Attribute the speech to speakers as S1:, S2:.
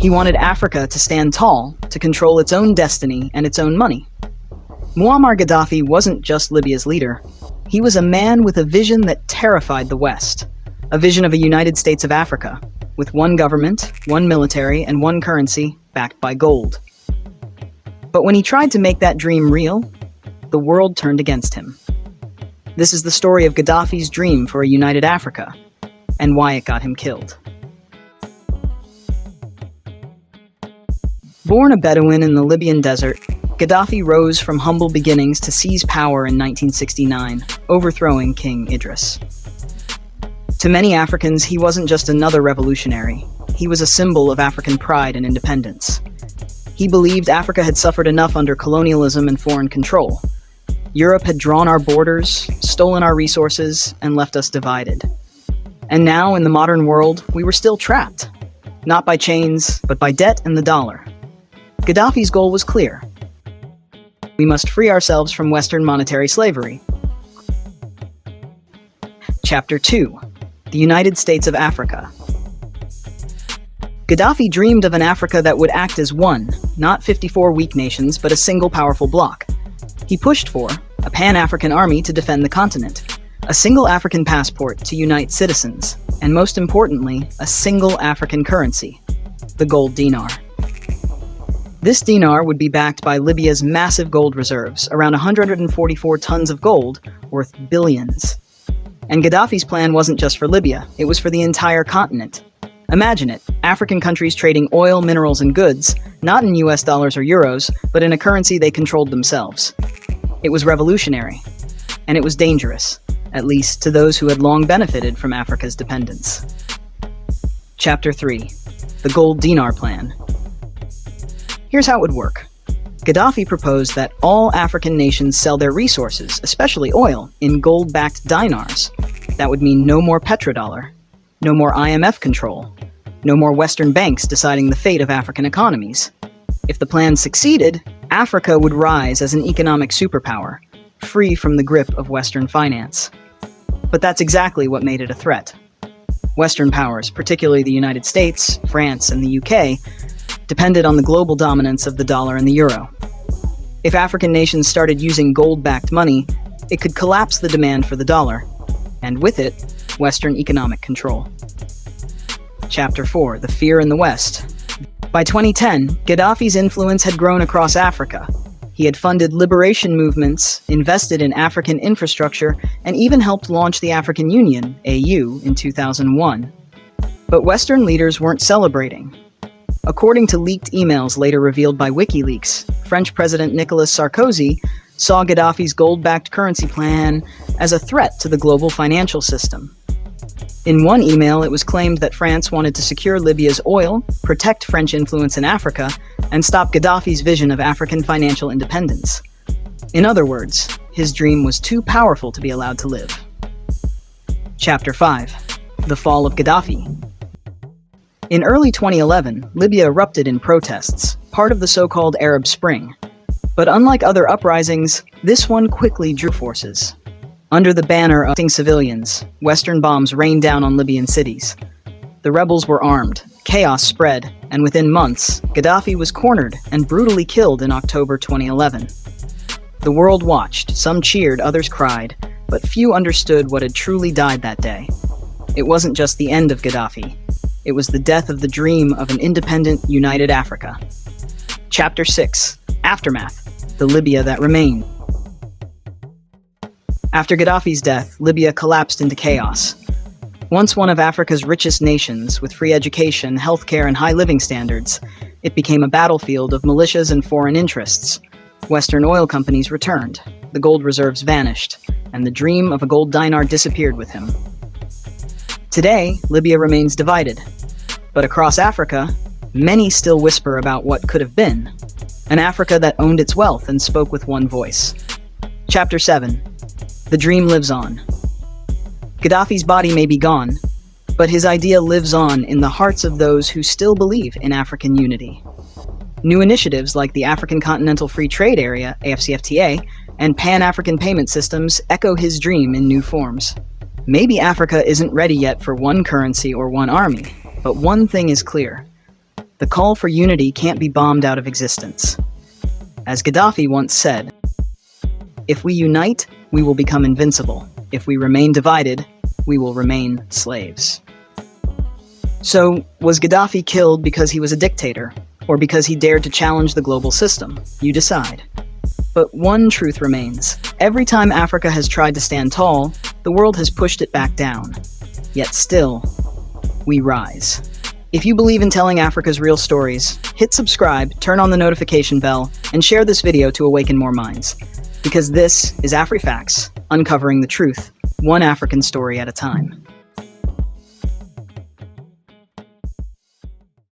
S1: He wanted Africa to stand tall, to control its own destiny and its own money. Muammar Gaddafi wasn't just Libya's leader. He was a man with a vision that terrified the West. A vision of a United States of Africa, with one government, one military, and one currency backed by gold. But when he tried to make that dream real, the world turned against him. This is the story of Gaddafi's dream for a united Africa, and why it got him killed. Born a Bedouin in the Libyan desert, Gaddafi rose from humble beginnings to seize power in 1969, overthrowing King Idris. To many Africans, he wasn't just another revolutionary. He was a symbol of African pride and independence. He believed Africa had suffered enough under colonialism and foreign control. Europe had drawn our borders, stolen our resources, and left us divided. And now, in the modern world, we were still trapped. Not by chains, but by debt and the dollar. Gaddafi's goal was clear. We must free ourselves from Western monetary slavery. Chapter 2. The United States of Africa. Gaddafi dreamed of an Africa that would act as one, not 54 weak nations, but a single powerful bloc. He pushed for a pan-African army to defend the continent, a single African passport to unite citizens, and most importantly, a single African currency, the gold dinar. This dinar would be backed by Libya's massive gold reserves, around 144 tons of gold, worth billions. And Gaddafi's plan wasn't just for Libya, it was for the entire continent. Imagine it, African countries trading oil, minerals, and goods, not in US dollars or euros, but in a currency they controlled themselves. It was revolutionary, and it was dangerous, at least to those who had long benefited from Africa's dependence. Chapter 3. The Gold Dinar Plan. Here's how it would work. Gaddafi proposed that all African nations sell their resources, especially oil, in gold-backed dinars. That would mean no more petrodollar, no more IMF control, no more Western banks deciding the fate of African economies. If the plan succeeded, Africa would rise as an economic superpower, free from the grip of Western finance. But that's exactly what made it a threat. Western powers, particularly the United States, France, and the UK, depended on the global dominance of the dollar and the euro. If African nations started using gold-backed money, it could collapse the demand for the dollar, and with it, Western economic control. Chapter 4. The Fear in the West. By 2010, Gaddafi's influence had grown across Africa. He had funded liberation movements, invested in African infrastructure, and even helped launch the African Union, AU, in 2001. But Western leaders weren't celebrating. According to leaked emails later revealed by WikiLeaks, French President Nicolas Sarkozy saw Gaddafi's gold-backed currency plan as a threat to the global financial system. In one email, it was claimed that France wanted to secure Libya's oil, protect French influence in Africa, and stop Gaddafi's vision of African financial independence. In other words, his dream was too powerful to be allowed to live. Chapter 5. The Fall of Gaddafi. In early 2011, Libya erupted in protests, part of the so-called Arab Spring. But unlike other uprisings, this one quickly drew forces. Under the banner of civilians, Western bombs rained down on Libyan cities. The rebels were armed, chaos spread, and within months, Gaddafi was cornered and brutally killed in October 2011. The world watched, some cheered, others cried, but few understood what had truly died that day. It wasn't just the end of Gaddafi. It was the death of the dream of an independent, united Africa. Chapter 6. Aftermath. The Libya that remained. After Gaddafi's death, Libya collapsed into chaos. Once one of Africa's richest nations, with free education, healthcare, and high living standards, it became a battlefield of militias and foreign interests. Western oil companies returned, the gold reserves vanished, and the dream of a gold dinar disappeared with him. Today, Libya remains divided. But across Africa, many still whisper about what could have been. An Africa that owned its wealth and spoke with one voice. Chapter 7. The dream lives on. Gaddafi's body may be gone, but his idea lives on in the hearts of those who still believe in African unity. New initiatives like the African Continental Free Trade Area, AfCFTA, and Pan-African payment systems echo his dream in new forms. Maybe Africa isn't ready yet for one currency or one army, but one thing is clear. The call for unity can't be bombed out of existence. As Gaddafi once said, "If we unite, we will become invincible. If we remain divided, we will remain slaves." So, was Gaddafi killed because he was a dictator, or because he dared to challenge the global system? You decide. But one truth remains. Every time Africa has tried to stand tall, the world has pushed it back down. Yet still, we rise. If you believe in telling Africa's real stories, hit subscribe, turn on the notification bell, and share this video to awaken more minds. Because this is AfriFacts, uncovering the truth, one African story at a time.